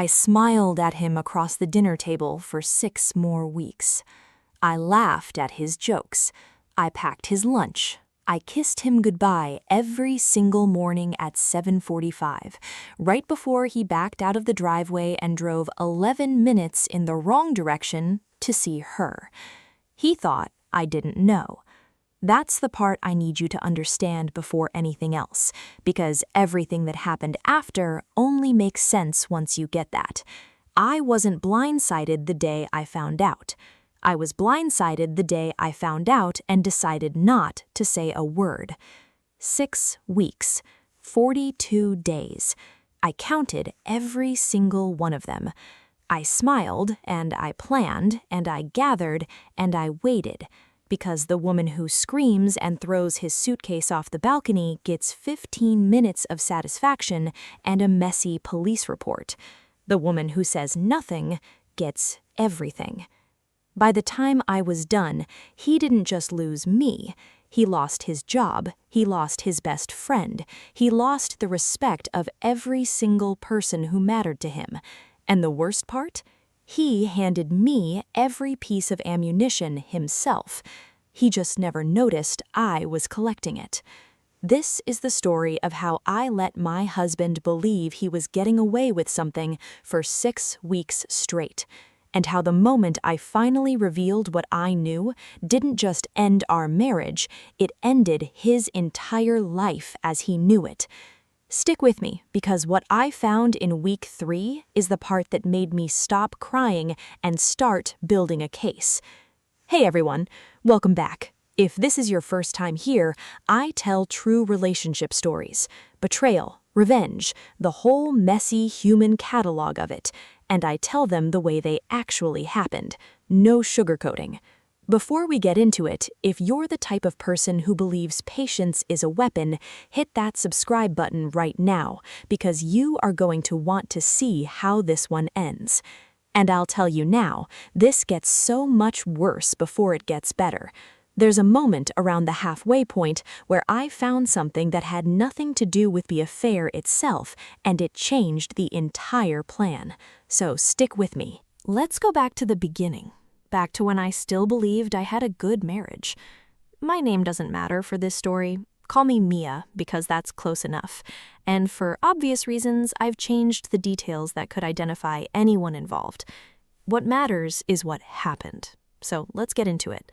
I smiled at him across the dinner table for 6 more weeks. I laughed at his jokes. I packed his lunch. I kissed him goodbye every single morning at 7:45, right before he backed out of the driveway and drove 11 minutes in the wrong direction to see her. He thought I didn't know. That's the part I need you to understand before anything else, because everything that happened after only makes sense once you get that. I wasn't blindsided the day I found out. I was blindsided the day I found out and decided not to say a word. 6 weeks, 42 days. I counted every single one of them. I smiled, and I planned, and I gathered, and I waited. Because the woman who screams and throws his suitcase off the balcony gets 15 minutes of satisfaction and a messy police report. The woman who says nothing gets everything. By the time I was done, he didn't just lose me. He lost his job, he lost his best friend, he lost the respect of every single person who mattered to him. And the worst part? He handed me every piece of ammunition himself. He just never noticed I was collecting it. This is the story of how I let my husband believe he was getting away with something for 6 weeks straight, and how the moment I finally revealed what I knew didn't just end our marriage, it ended his entire life as he knew it. Stick with me, because what I found in week 3 is the part that made me stop crying and start building a case. Hey everyone, welcome back. If this is your first time here, I tell true relationship stories, betrayal, revenge, the whole messy human catalog of it, and I tell them the way they actually happened, no sugarcoating. Before we get into it, if you're the type of person who believes patience is a weapon, hit that subscribe button right now, because you are going to want to see how this one ends. And I'll tell you now, this gets so much worse before it gets better. There's a moment around the halfway point where I found something that had nothing to do with the affair itself, and it changed the entire plan. So stick with me. Let's go back to the beginning. Back to when I still believed I had a good marriage. My name doesn't matter for this story. Call me Mia, because that's close enough. And for obvious reasons, I've changed the details that could identify anyone involved. What matters is what happened. So let's get into it.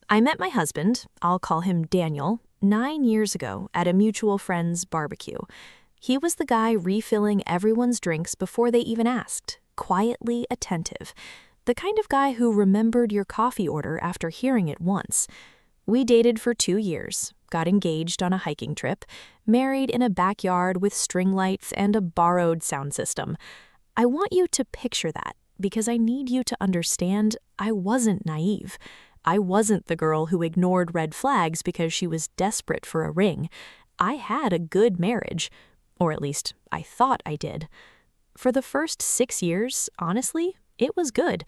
I met my husband, I'll call him Daniel, 9 years ago at a mutual friend's barbecue. He was the guy refilling everyone's drinks before they even asked, quietly attentive. The kind of guy who remembered your coffee order after hearing it once. We dated for 2 years, got engaged on a hiking trip, married in a backyard with string lights and a borrowed sound system. I want you to picture that, because I need you to understand I wasn't naive. I wasn't the girl who ignored red flags because she was desperate for a ring. I had a good marriage, or at least I thought I did. For the first 6 years, honestly, it was good.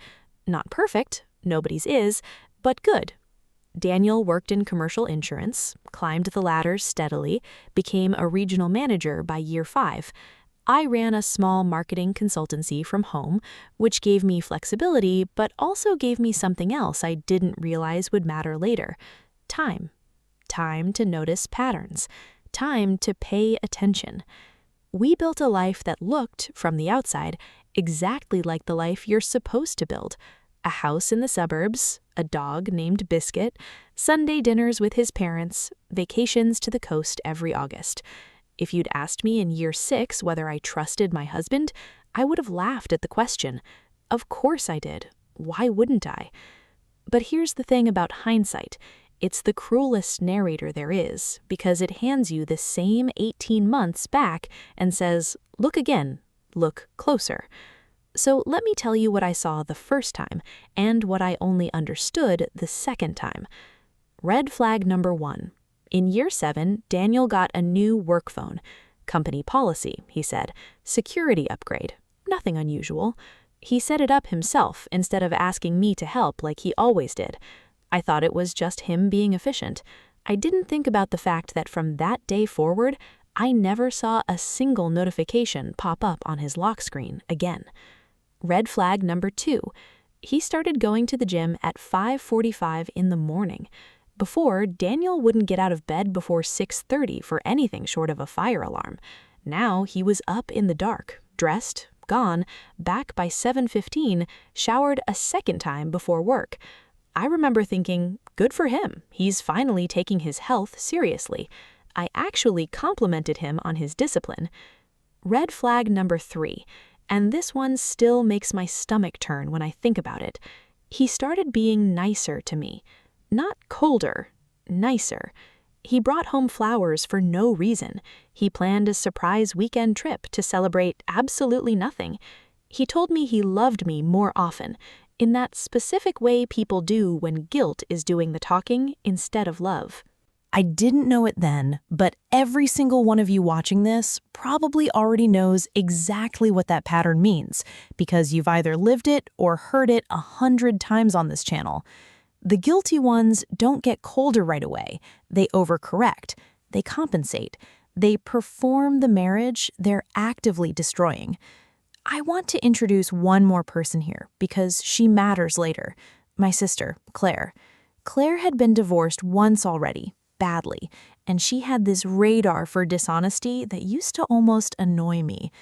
Not perfect, nobody's is, but good. Daniel worked in commercial insurance, climbed the ladder steadily, became a regional manager by year 5. I ran a small marketing consultancy from home, which gave me flexibility, but also gave me something else I didn't realize would matter later. Time. Time to notice patterns. Time to pay attention. We built a life that looked, from the outside, exactly like the life you're supposed to build. A house in the suburbs, a dog named Biscuit, Sunday dinners with his parents, vacations to the coast every August. If you'd asked me in year 6 whether I trusted my husband, I would have laughed at the question. Of course I did. Why wouldn't I? But here's the thing about hindsight. It's the cruelest narrator there is, because it hands you the same 18 months back and says, look again, look closer. So let me tell you what I saw the first time, and what I only understood the second time. Red flag number 1. In year 7, Daniel got a new work phone. Company policy, he said. Security upgrade. Nothing unusual. He set it up himself instead of asking me to help like he always did. I thought it was just him being efficient. I didn't think about the fact that from that day forward, I never saw a single notification pop up on his lock screen again. Red flag number 2. He started going to the gym at 5:45 in the morning. Before, Daniel wouldn't get out of bed before 6:30 for anything short of a fire alarm. Now he was up in the dark, dressed, gone, back by 7:15, showered a second time before work. I remember thinking, good for him, he's finally taking his health seriously. I actually complimented him on his discipline. Red flag number 3, and this one still makes my stomach turn when I think about it. He started being nicer to me. Not colder, nicer. He brought home flowers for no reason. He planned a surprise weekend trip to celebrate absolutely nothing. He told me he loved me more often, in that specific way people do when guilt is doing the talking instead of love. I didn't know it then, but every single one of you watching this probably already knows exactly what that pattern means, because you've either lived it or heard it 100 times on this channel. The guilty ones don't get colder right away. They overcorrect. They compensate. They perform the marriage they're actively destroying. I want to introduce one more person here because she matters later. My sister, Claire. Claire had been divorced once already, badly, and she had this radar for dishonesty that used to almost annoy me.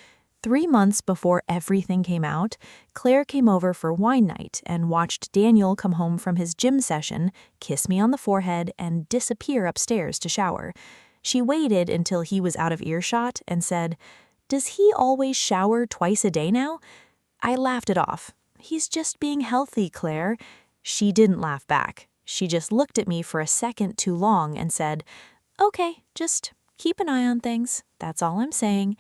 3 months before everything came out, Claire came over for wine night and watched Daniel come home from his gym session, kiss me on the forehead, and disappear upstairs to shower. She waited until he was out of earshot and said, "Does he always shower twice a day now?" I laughed it off. "He's just being healthy, Claire." She didn't laugh back. She just looked at me for a second too long and said, "Okay, just keep an eye on things. That's all I'm saying."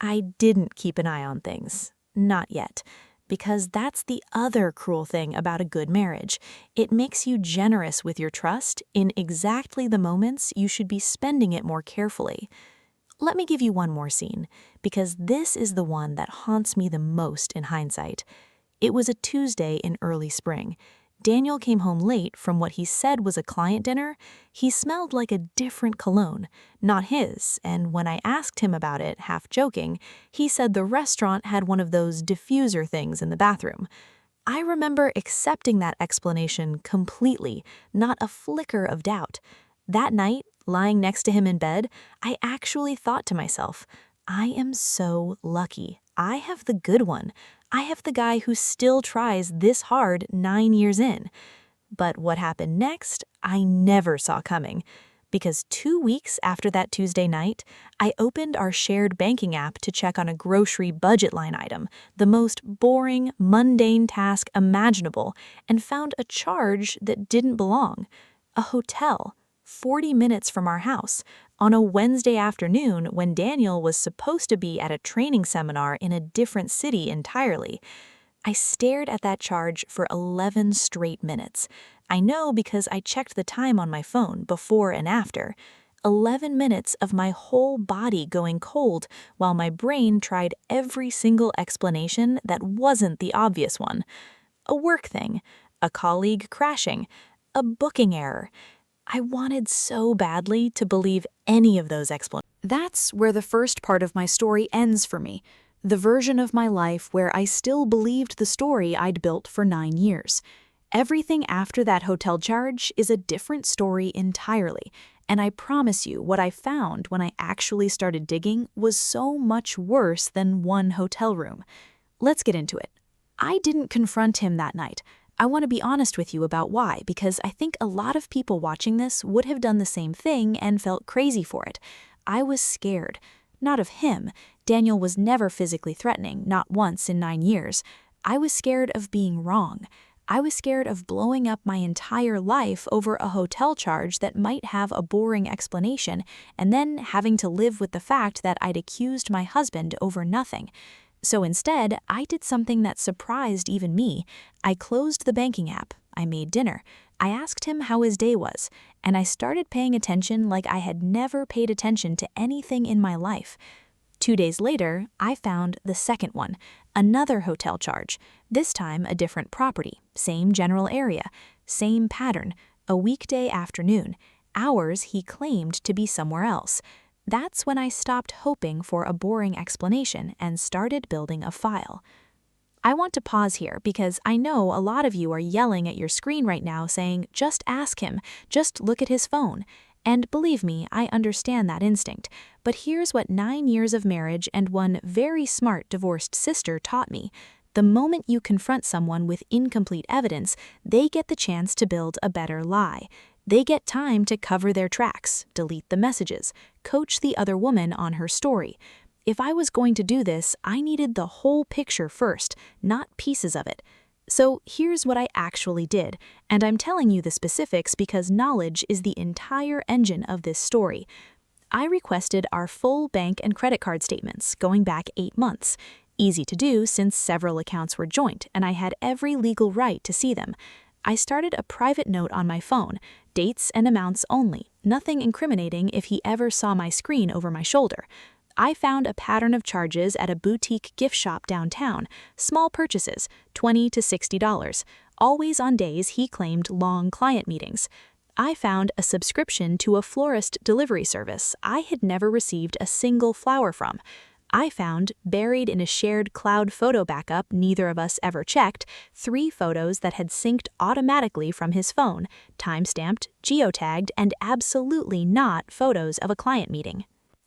I didn't keep an eye on things. Not yet. Because that's the other cruel thing about a good marriage. It makes you generous with your trust in exactly the moments you should be spending it more carefully. Let me give you one more scene, because this is the one that haunts me the most in hindsight. It was a Tuesday in early spring. Daniel came home late from what he said was a client dinner. He smelled like a different cologne, not his, and when I asked him about it, half joking, he said the restaurant had one of those diffuser things in the bathroom. I remember accepting that explanation completely, not a flicker of doubt. That night, lying next to him in bed, I actually thought to myself, I am so lucky. I have the good one. I have the guy who still tries this hard 9 years in. But what happened next, I never saw coming. Because 2 weeks after that Tuesday night, I opened our shared banking app to check on a grocery budget line item, the most boring, mundane task imaginable, and found a charge that didn't belong. A hotel, 40 minutes from our house, on a Wednesday afternoon when Daniel was supposed to be at a training seminar in a different city entirely. I stared at that charge for 11 straight minutes. I know because I checked the time on my phone before and after. 11 minutes of my whole body going cold while my brain tried every single explanation that wasn't the obvious one. A work thing, a colleague crashing, a booking error. I wanted so badly to believe any of those explanations. That's where the first part of my story ends for me, the version of my life where I still believed the story I'd built for 9 years. Everything after that hotel charge is a different story entirely, and I promise you what I found when I actually started digging was so much worse than one hotel room. Let's get into it. I didn't confront him that night. I want to be honest with you about why, because I think a lot of people watching this would have done the same thing and felt crazy for it. I was scared. Not of him. Daniel was never physically threatening, not once in 9 years. I was scared of being wrong. I was scared of blowing up my entire life over a hotel charge that might have a boring explanation, and then having to live with the fact that I'd accused my husband over nothing. So instead, I did something that surprised even me. I closed the banking app. I made dinner. I asked him how his day was, and I started paying attention like I had never paid attention to anything in my life. 2 days later, I found the second one, another hotel charge, this time a different property, same general area, same pattern, a weekday afternoon, hours he claimed to be somewhere else. That's when I stopped hoping for a boring explanation and started building a file. I want to pause here because I know a lot of you are yelling at your screen right now saying, just ask him, just look at his phone. And believe me, I understand that instinct. But here's what 9 years of marriage and one very smart divorced sister taught me. The moment you confront someone with incomplete evidence, they get the chance to build a better lie. They get time to cover their tracks, delete the messages, coach the other woman on her story. If I was going to do this, I needed the whole picture first, not pieces of it. So here's what I actually did, and I'm telling you the specifics because knowledge is the entire engine of this story. I requested our full bank and credit card statements going back 8 months. Easy to do since several accounts were joint and I had every legal right to see them. I started a private note on my phone, dates and amounts only, nothing incriminating if he ever saw my screen over my shoulder. I found a pattern of charges at a boutique gift shop downtown, small purchases, $20 to $60, always on days he claimed long client meetings. I found a subscription to a florist delivery service I had never received a single flower from. I found, buried in a shared cloud photo backup neither of us ever checked, 3 photos that had synced automatically from his phone, time-stamped, geotagged, and absolutely not photos of a client meeting.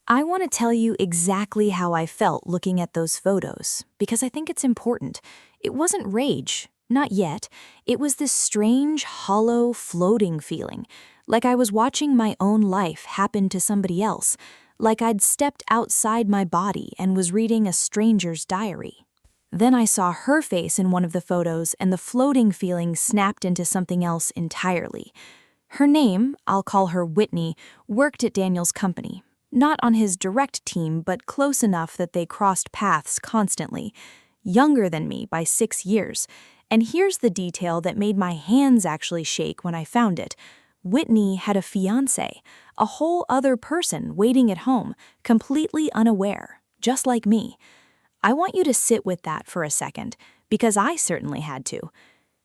I want to tell you exactly how I felt looking at those photos, because I think it's important. It wasn't rage, not yet. It was this strange, hollow, floating feeling, like I was watching my own life happen to somebody else, like I'd stepped outside my body and was reading a stranger's diary. Then I saw her face in one of the photos and the floating feeling snapped into something else entirely. Her name, I'll call her Whitney, worked at Daniel's company. Not on his direct team, but close enough that they crossed paths constantly. Younger than me by 6 years. And here's the detail that made my hands actually shake when I found it. Whitney had a fiancé, a whole other person waiting at home, completely unaware, just like me. I want you to sit with that for a second, because I certainly had to.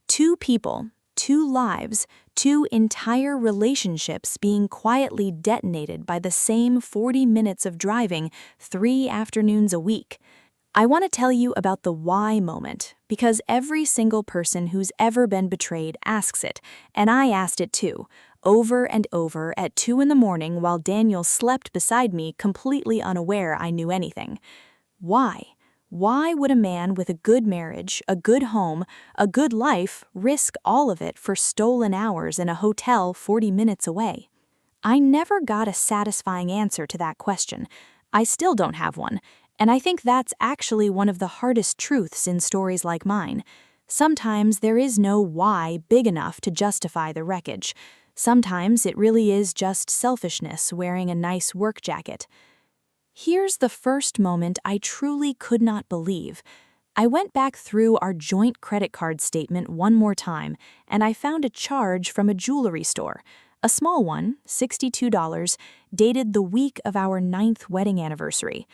2 people, 2 lives, 2 entire relationships being quietly detonated by the same 40 minutes of driving 3 afternoons a week. I want to tell you about the why moment, because every single person who's ever been betrayed asks it, and I asked it too, over and over at 2 in the morning while Daniel slept beside me completely unaware I knew anything. Why? Why would a man with a good marriage, a good home, a good life risk all of it for stolen hours in a hotel 40 minutes away? I never got a satisfying answer to that question. I still don't have one, and I think that's actually one of the hardest truths in stories like mine. Sometimes there is no why big enough to justify the wreckage. Sometimes it really is just selfishness wearing a nice work jacket. Here's the first moment I truly could not believe. I went back through our joint credit card statement one more time, and I found a charge from a jewelry store. A small one, $62, dated the week of our 9th wedding anniversary.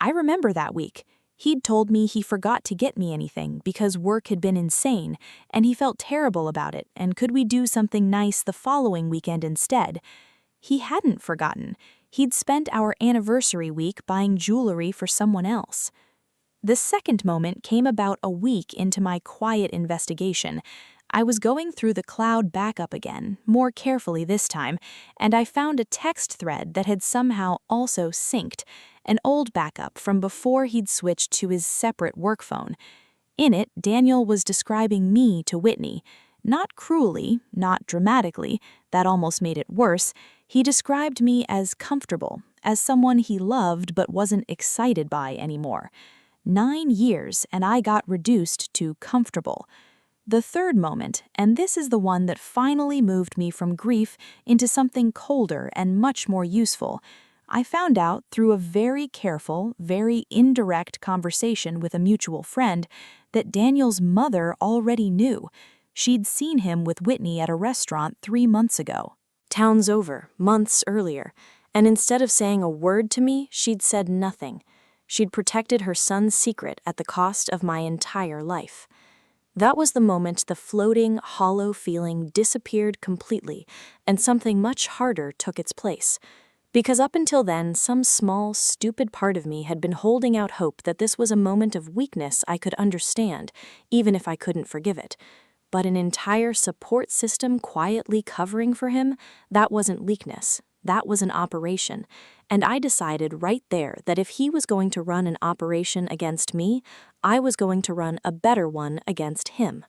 I remember that week. He'd told me he forgot to get me anything because work had been insane, and he felt terrible about it, and could we do something nice the following weekend instead? He hadn't forgotten. He'd spent our anniversary week buying jewelry for someone else. The second moment came about a week into my quiet investigation. I was going through the cloud backup again, more carefully this time, and I found a text thread that had somehow also synced, an old backup from before he'd switched to his separate work phone. In it, Daniel was describing me to Whitney. Not cruelly, not dramatically, that almost made it worse. He described me as comfortable, as someone he loved but wasn't excited by anymore. 9 years, and I got reduced to comfortable. The third moment, and this is the one that finally moved me from grief into something colder and much more useful, I found out through a very careful, very indirect conversation with a mutual friend that Daniel's mother already knew. She'd seen him with Whitney at a restaurant 3 months ago. Towns over, months earlier, and instead of saying a word to me, she'd said nothing. She'd protected her son's secret at the cost of my entire life. That was the moment the floating, hollow feeling disappeared completely, and something much harder took its place. Because up until then, some small, stupid part of me had been holding out hope that this was a moment of weakness I could understand, even if I couldn't forgive it. But an entire support system quietly covering for him, that wasn't weakness. That was an operation. And I decided right there that if he was going to run an operation against me, I was going to run a better one against him.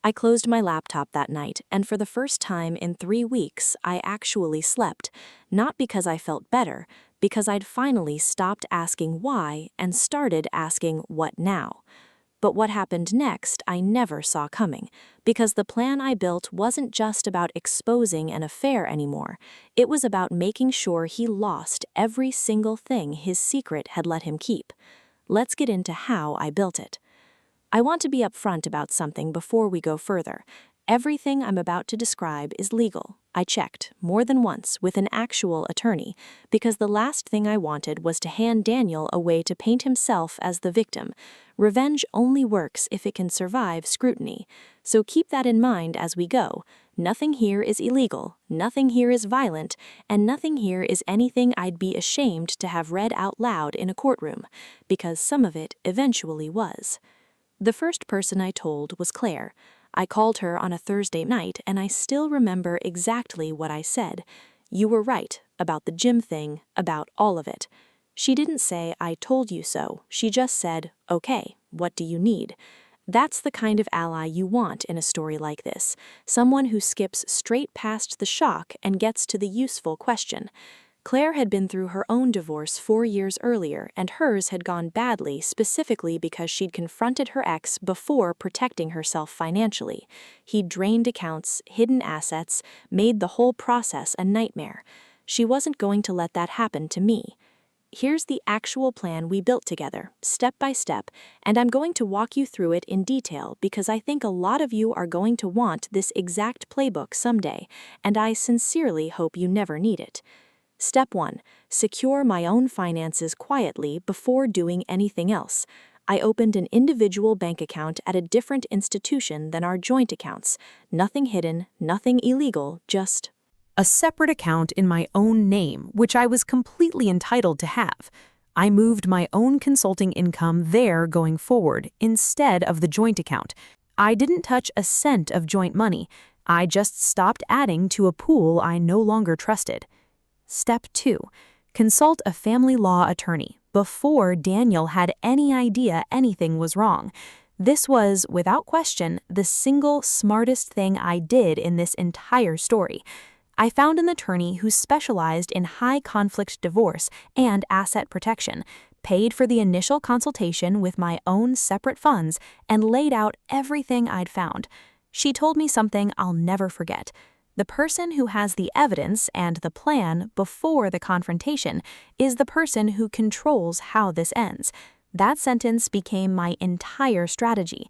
I closed my laptop that night, and for the first time in 3 weeks, I actually slept, not because I felt better, because I'd finally stopped asking why and started asking what now. But what happened next, I never saw coming, because the plan I built wasn't just about exposing an affair anymore. It was about making sure he lost every single thing his secret had let him keep. Let's get into how I built it. I want to be upfront about something before we go further. Everything I'm about to describe is legal. I checked, more than once, with an actual attorney, because the last thing I wanted was to hand Daniel away to paint himself as the victim. Revenge only works if it can survive scrutiny. So keep that in mind as we go. Nothing here is illegal, nothing here is violent, and nothing here is anything I'd be ashamed to have read out loud in a courtroom, because some of it eventually was. The first person I told was Claire. I called her on a Thursday night, and I still remember exactly what I said. You were right about the gym thing, about all of it. She didn't say, I told you so. She just said, okay, what do you need? That's the kind of ally you want in a story like this, someone who skips straight past the shock and gets to the useful question. Claire had been through her own divorce 4 years earlier, and hers had gone badly specifically because she'd confronted her ex before protecting herself financially. He'd drained accounts, hidden assets, made the whole process a nightmare. She wasn't going to let that happen to me. Here's the actual plan we built together, step by step, and I'm going to walk you through it in detail because I think a lot of you are going to want this exact playbook someday, and I sincerely hope you never need it. Step 1. Secure my own finances quietly before doing anything else. I opened an individual bank account at a different institution than our joint accounts. Nothing hidden, nothing illegal, just a separate account in my own name, which I was completely entitled to have. I moved my own consulting income there going forward instead of the joint account. I didn't touch a cent of joint money. I just stopped adding to a pool I no longer trusted. Step 2. Consult a family law attorney before Daniel had any idea anything was wrong. This was, without question, the single smartest thing I did in this entire story. I found an attorney who specialized in high-conflict divorce and asset protection, paid for the initial consultation with my own separate funds, and laid out everything I'd found. She told me something I'll never forget. The person who has the evidence and the plan before the confrontation is the person who controls how this ends. That sentence became my entire strategy.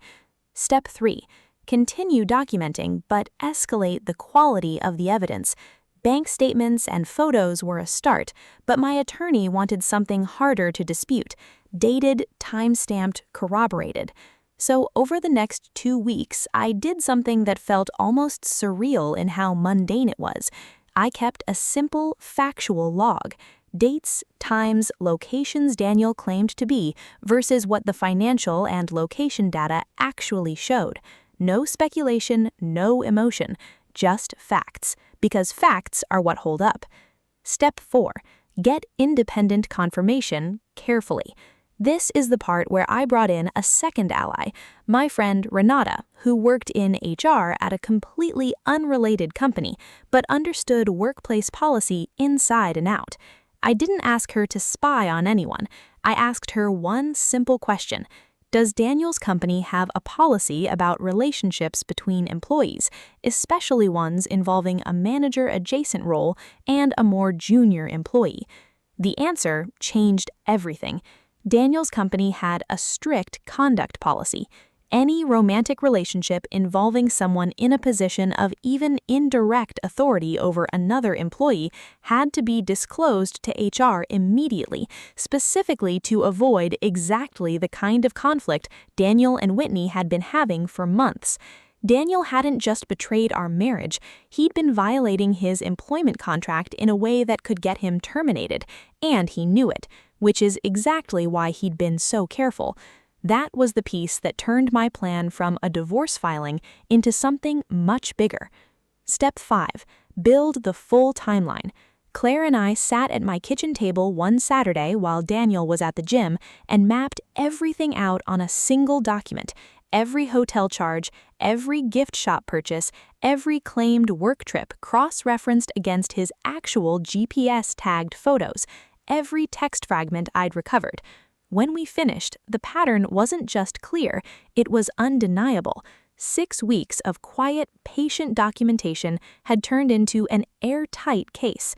Step 3. Continue documenting, but escalate the quality of the evidence. Bank statements and photos were a start, but my attorney wanted something harder to dispute, dated, time-stamped, corroborated. So over the next 2 weeks, I did something that felt almost surreal in how mundane it was. I kept a simple, factual log. Dates, times, locations Daniel claimed to be versus what the financial and location data actually showed. No speculation, no emotion, just facts, because facts are what hold up. Step 4. Get independent confirmation carefully. This is the part where I brought in a second ally, my friend Renata, who worked in HR at a completely unrelated company, but understood workplace policy inside and out. I didn't ask her to spy on anyone. I asked her one simple question. Does Daniel's company have a policy about relationships between employees, especially ones involving a manager-adjacent role and a more junior employee? The answer changed everything. Daniel's company had a strict conduct policy. Any romantic relationship involving someone in a position of even indirect authority over another employee had to be disclosed to HR immediately, specifically to avoid exactly the kind of conflict Daniel and Whitney had been having for months. Daniel hadn't just betrayed our marriage, he'd been violating his employment contract in a way that could get him terminated, and he knew it, which is exactly why he'd been so careful. That was the piece that turned my plan from a divorce filing into something much bigger. Step 5. Build the full timeline. Claire and I sat at my kitchen table one Saturday while Daniel was at the gym and mapped everything out on a single document. Every hotel charge, every gift shop purchase, every claimed work trip cross-referenced against his actual GPS-tagged photos, every text fragment I'd recovered. When we finished, the pattern wasn't just clear, it was undeniable. 6 weeks of quiet, patient documentation had turned into an airtight case.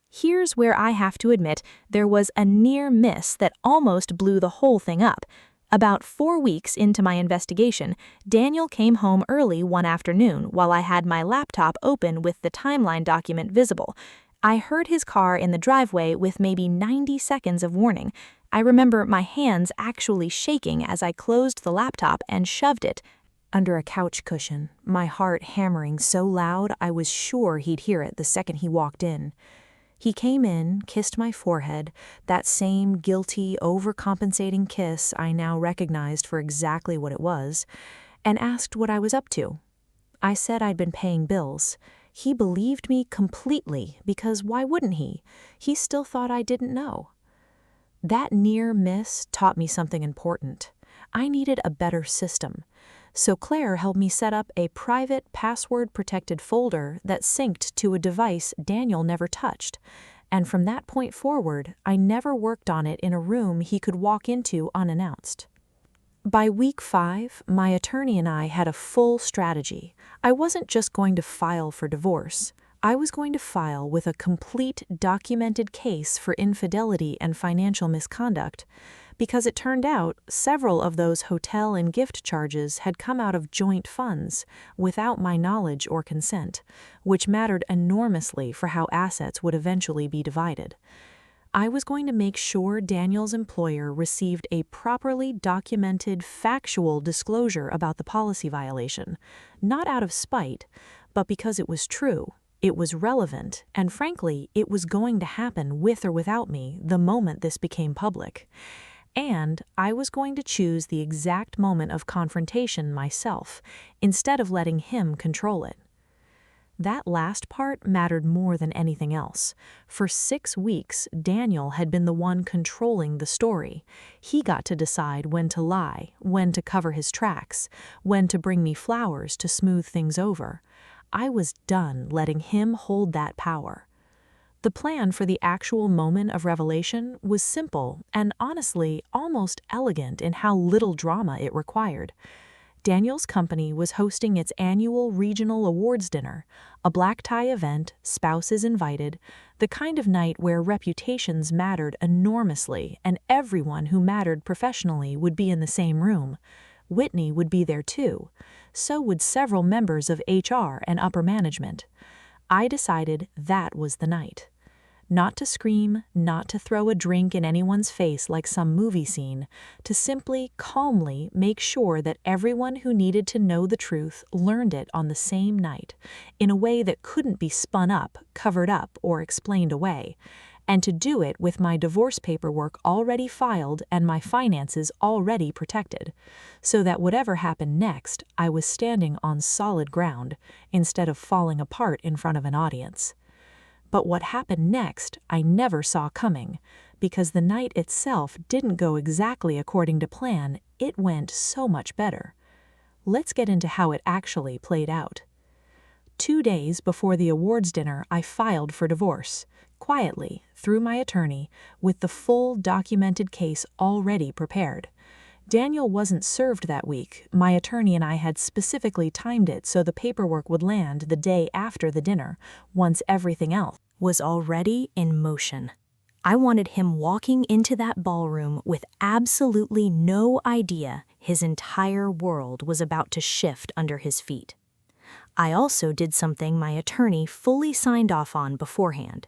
Here's where I have to admit there was a near miss that almost blew the whole thing up. About 4 weeks into my investigation, Daniel came home early one afternoon while I had my laptop open with the timeline document visible. I heard his car in the driveway with maybe 90 seconds of warning. I remember my hands actually shaking as I closed the laptop and shoved it under a couch cushion, my heart hammering so loud I was sure he'd hear it the second he walked in. He came in, kissed my forehead, that same guilty, overcompensating kiss I now recognized for exactly what it was, and asked what I was up to. I said I'd been paying bills. He believed me completely, because why wouldn't he? He still thought I didn't know. That near miss taught me something important. I needed a better system. So Claire helped me set up a private, password-protected folder that synced to a device Daniel never touched. And from that point forward, I never worked on it in a room he could walk into unannounced. By week 5, my attorney and I had a full strategy. I wasn't just going to file for divorce. I was going to file with a complete, documented case for infidelity and financial misconduct, because it turned out several of those hotel and gift charges had come out of joint funds without my knowledge or consent, which mattered enormously for how assets would eventually be divided. I was going to make sure Daniel's employer received a properly documented, factual disclosure about the policy violation, not out of spite, but because it was true. It was relevant, and frankly, it was going to happen with or without me the moment this became public. And I was going to choose the exact moment of confrontation myself, instead of letting him control it. That last part mattered more than anything else. For 6 weeks, Daniel had been the one controlling the story. He got to decide when to lie, when to cover his tracks, when to bring me flowers to smooth things over. I was done letting him hold that power. The plan for the actual moment of revelation was simple and honestly almost elegant in how little drama it required. Daniel's company was hosting its annual regional awards dinner, a black tie event, spouses invited, the kind of night where reputations mattered enormously and everyone who mattered professionally would be in the same room. Whitney would be there too. So would several members of HR and upper management. I decided that was the night. Not to scream, not to throw a drink in anyone's face like some movie scene, to simply, calmly make sure that everyone who needed to know the truth learned it on the same night, in a way that couldn't be spun up, covered up, or explained away, and to do it with my divorce paperwork already filed and my finances already protected, so that whatever happened next, I was standing on solid ground, instead of falling apart in front of an audience. But what happened next I never saw coming, because the night itself didn't go exactly according to plan, it went so much better. Let's get into how it actually played out. 2 days before the awards dinner, I filed for divorce, quietly, through my attorney, with the full documented case already prepared. Daniel wasn't served that week. My attorney and I had specifically timed it so the paperwork would land the day after the dinner, once everything else was already in motion. I wanted him walking into that ballroom with absolutely no idea his entire world was about to shift under his feet. I also did something my attorney fully signed off on beforehand.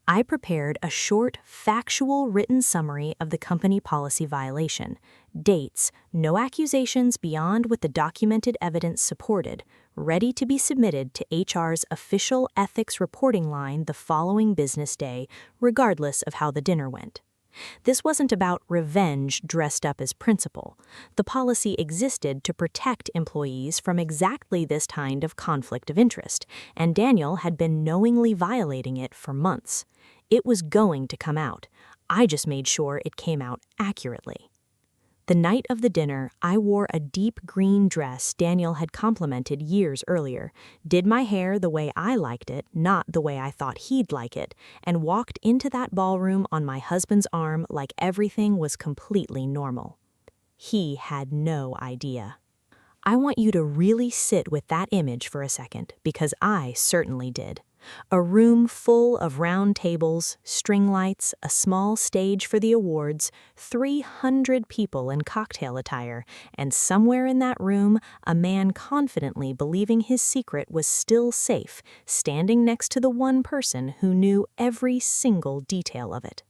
I prepared a short, factual written summary of the company policy violation, dates, no accusations beyond what the documented evidence supported, ready to be submitted to HR's official ethics reporting line the following business day, regardless of how the dinner went. This wasn't about revenge dressed up as principle. The policy existed to protect employees from exactly this kind of conflict of interest, and Daniel had been knowingly violating it for months. It was going to come out. I just made sure it came out accurately. The night of the dinner, I wore a deep green dress Daniel had complimented years earlier, did my hair the way I liked it, not the way I thought he'd like it, and walked into that ballroom on my husband's arm like everything was completely normal. He had no idea. I want you to really sit with that image for a second, because I certainly did. A room full of round tables, string lights, a small stage for the awards, 300 people in cocktail attire, and somewhere in that room, a man confidently believing his secret was still safe, standing next to the one person who knew every single detail of it.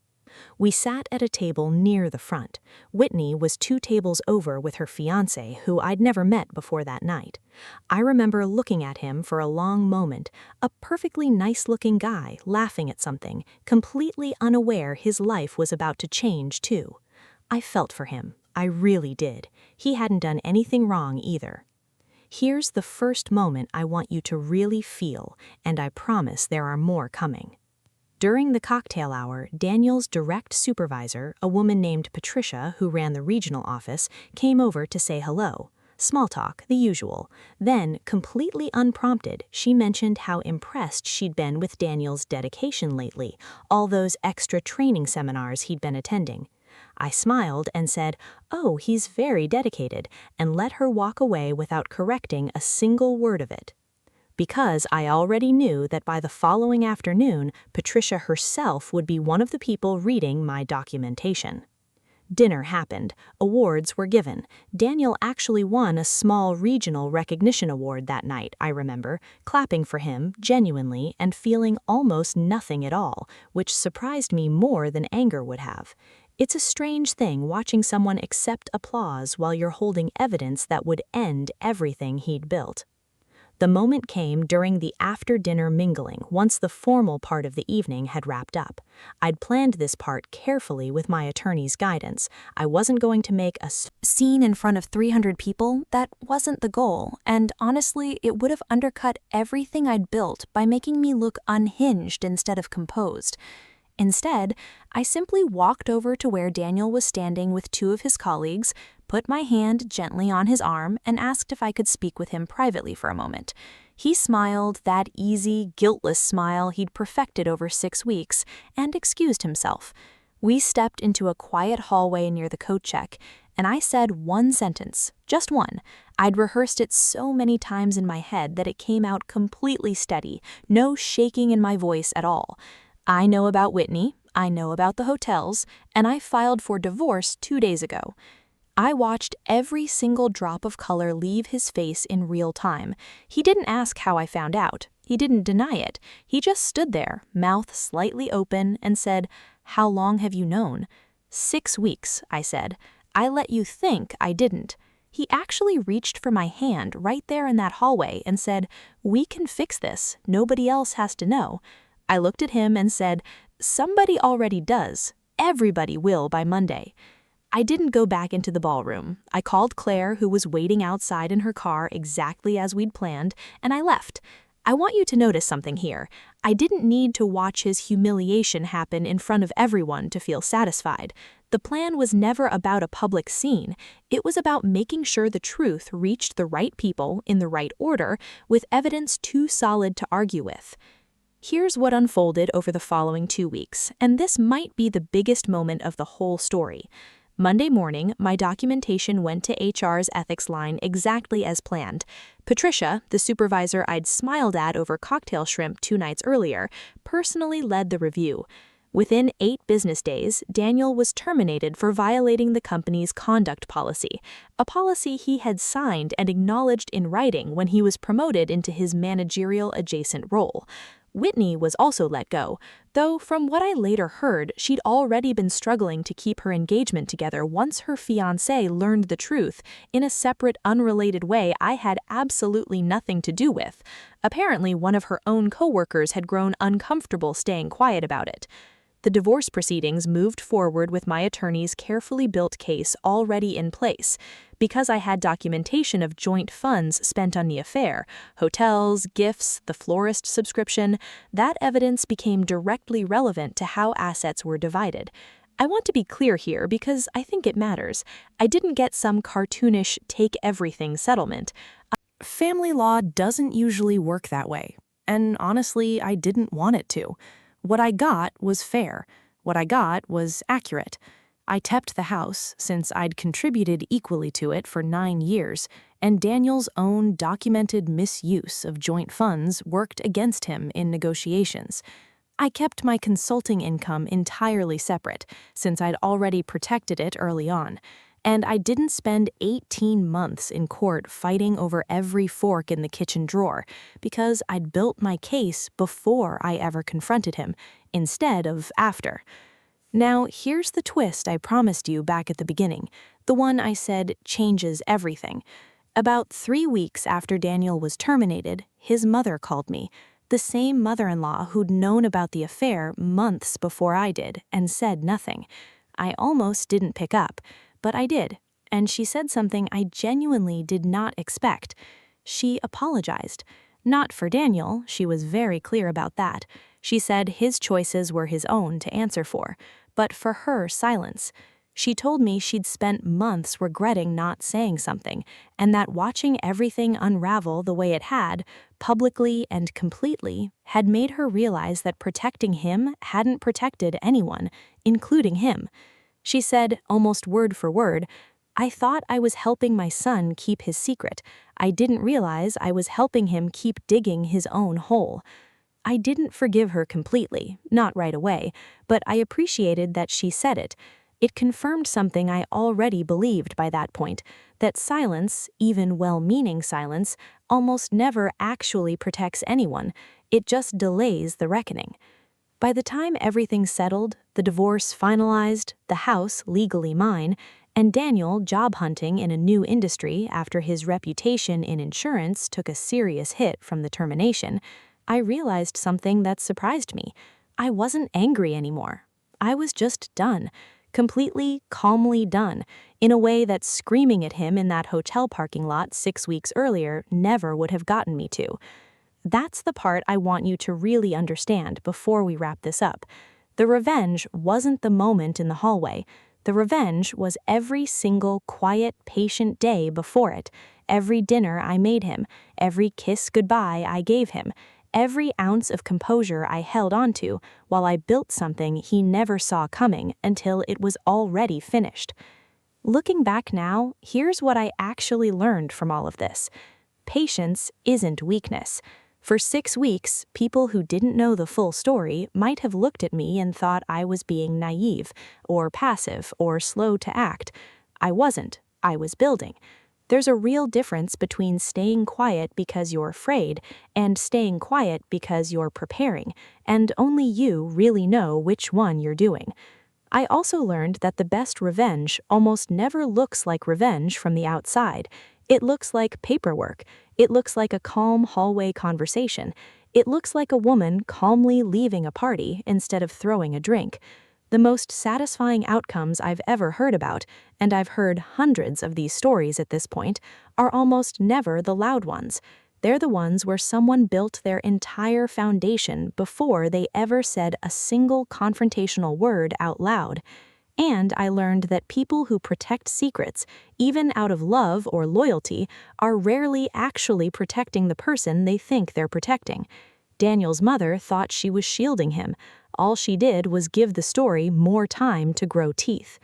We sat at a table near the front. Whitney was 2 tables over with her fiancé, who I'd never met before that night. I remember looking at him for a long moment, a perfectly nice-looking guy laughing at something, completely unaware his life was about to change too. I felt for him. I really did. He hadn't done anything wrong either. Here's the first moment I want you to really feel, and I promise there are more coming. During the cocktail hour, Daniel's direct supervisor, a woman named Patricia who ran the regional office, came over to say hello. Small talk, the usual. Then, completely unprompted, she mentioned how impressed she'd been with Daniel's dedication lately, all those extra training seminars he'd been attending. I smiled and said, "Oh, he's very dedicated," and let her walk away without correcting a single word of it. Because I already knew that by the following afternoon, Patricia herself would be one of the people reading my documentation. Dinner happened. Awards were given. Daniel actually won a small regional recognition award that night, I remember, clapping for him, genuinely, and feeling almost nothing at all, which surprised me more than anger would have. It's a strange thing watching someone accept applause while you're holding evidence that would end everything he'd built. The moment came during the after-dinner mingling once the formal part of the evening had wrapped up. I'd planned this part carefully with my attorney's guidance. I wasn't going to make a scene in front of 300 people. That wasn't the goal, and honestly, it would have undercut everything I'd built by making me look unhinged instead of composed. Instead, I simply walked over to where Daniel was standing with 2 of his colleagues, put my hand gently on his arm, and asked if I could speak with him privately for a moment. He smiled, that easy, guiltless smile he'd perfected over 6 weeks, and excused himself. We stepped into a quiet hallway near the coat check, and I said one sentence, just one. I'd rehearsed it so many times in my head that it came out completely steady, no shaking in my voice at all. I know about Whitney, I know about the hotels, and I filed for divorce 2 days ago. I watched every single drop of color leave his face in real time. He didn't ask how I found out. He didn't deny it. He just stood there, mouth slightly open, and said, "How long have you known?" 6 weeks, I said. I let you think I didn't. He actually reached for my hand right there in that hallway and said, "We can fix this. Nobody else has to know." I looked at him and said, "Somebody already does. Everybody will by Monday." I didn't go back into the ballroom. I called Claire, who was waiting outside in her car exactly as we'd planned, and I left. I want you to notice something here. I didn't need to watch his humiliation happen in front of everyone to feel satisfied. The plan was never about a public scene. It was about making sure the truth reached the right people in the right order, with evidence too solid to argue with. Here's what unfolded over the following 2 weeks, and this might be the biggest moment of the whole story. Monday morning, my documentation went to HR's ethics line exactly as planned. Patricia, the supervisor I'd smiled at over cocktail shrimp 2 nights earlier, personally led the review. Within 8 business days, Daniel was terminated for violating the company's conduct policy, a policy he had signed and acknowledged in writing when he was promoted into his managerial adjacent role. Whitney was also let go, though from what I later heard, she'd already been struggling to keep her engagement together once her fiancé learned the truth in a separate, unrelated way I had absolutely nothing to do with. Apparently, one of her own coworkers had grown uncomfortable staying quiet about it. The divorce proceedings moved forward with my attorney's carefully built case already in place. Because I had documentation of joint funds spent on the affair, hotels, gifts, the florist subscription, that evidence became directly relevant to how assets were divided. I want to be clear here because I think it matters. I didn't get some cartoonish take-everything settlement. Family law doesn't usually work that way, and honestly, I didn't want it to. What I got was fair. What I got was accurate. I kept the house, since I'd contributed equally to it for 9 years, and Daniel's own documented misuse of joint funds worked against him in negotiations. I kept my consulting income entirely separate, since I'd already protected it early on. And I didn't spend 18 months in court fighting over every fork in the kitchen drawer, because I'd built my case before I ever confronted him, instead of after. Now, here's the twist I promised you back at the beginning, the one I said changes everything. About 3 weeks after Daniel was terminated, his mother called me, the same mother-in-law who'd known about the affair months before I did, and said nothing. I almost didn't pick up, but I did, and she said something I genuinely did not expect. She apologized. Not for Daniel, she was very clear about that. She said his choices were his own to answer for, but for her silence. She told me she'd spent months regretting not saying something, and that watching everything unravel the way it had, publicly and completely, had made her realize that protecting him hadn't protected anyone, including him. She said, almost word for word, "I thought I was helping my son keep his secret. I didn't realize I was helping him keep digging his own hole." I didn't forgive her completely, not right away, but I appreciated that she said it. It confirmed something I already believed by that point, that silence, even well-meaning silence, almost never actually protects anyone. It just delays the reckoning. By the time everything settled, the divorce finalized, the house legally mine, and Daniel job hunting in a new industry after his reputation in insurance took a serious hit from the termination, I realized something that surprised me. I wasn't angry anymore. I was just done. Completely, calmly done, in a way that screaming at him in that hotel parking lot 6 weeks earlier never would have gotten me to. That's the part I want you to really understand before we wrap this up. The revenge wasn't the moment in the hallway. The revenge was every single quiet, patient day before it, every dinner I made him, every kiss goodbye I gave him, every ounce of composure I held onto while I built something he never saw coming until it was already finished. Looking back now, here's what I actually learned from all of this. Patience isn't weakness. For 6 weeks, people who didn't know the full story might have looked at me and thought I was being naive, or passive, or slow to act. I wasn't. I was building. There's a real difference between staying quiet because you're afraid and staying quiet because you're preparing, and only you really know which one you're doing. I also learned that the best revenge almost never looks like revenge from the outside. It looks like paperwork. It looks like a calm hallway conversation. It looks like a woman calmly leaving a party instead of throwing a drink. The most satisfying outcomes I've ever heard about, and I've heard hundreds of these stories at this point, are almost never the loud ones. They're the ones where someone built their entire foundation before they ever said a single confrontational word out loud. And I learned that people who protect secrets, even out of love or loyalty, are rarely actually protecting the person they think they're protecting. Daniel's mother thought she was shielding him. All she did was give the story more time to grow teeth.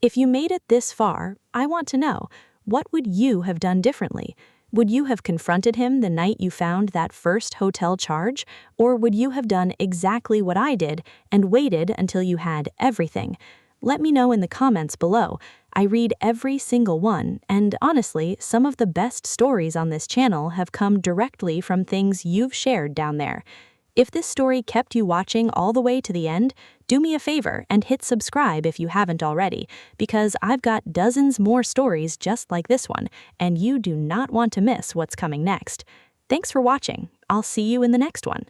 If you made it this far, I want to know, what would you have done differently? Would you have confronted him the night you found that first hotel charge? Or would you have done exactly what I did and waited until you had everything? Let me know in the comments below. I read every single one, and honestly, some of the best stories on this channel have come directly from things you've shared down there. If this story kept you watching all the way to the end, do me a favor and hit subscribe if you haven't already, because I've got dozens more stories just like this one, and you do not want to miss what's coming next. Thanks for watching. I'll see you in the next one.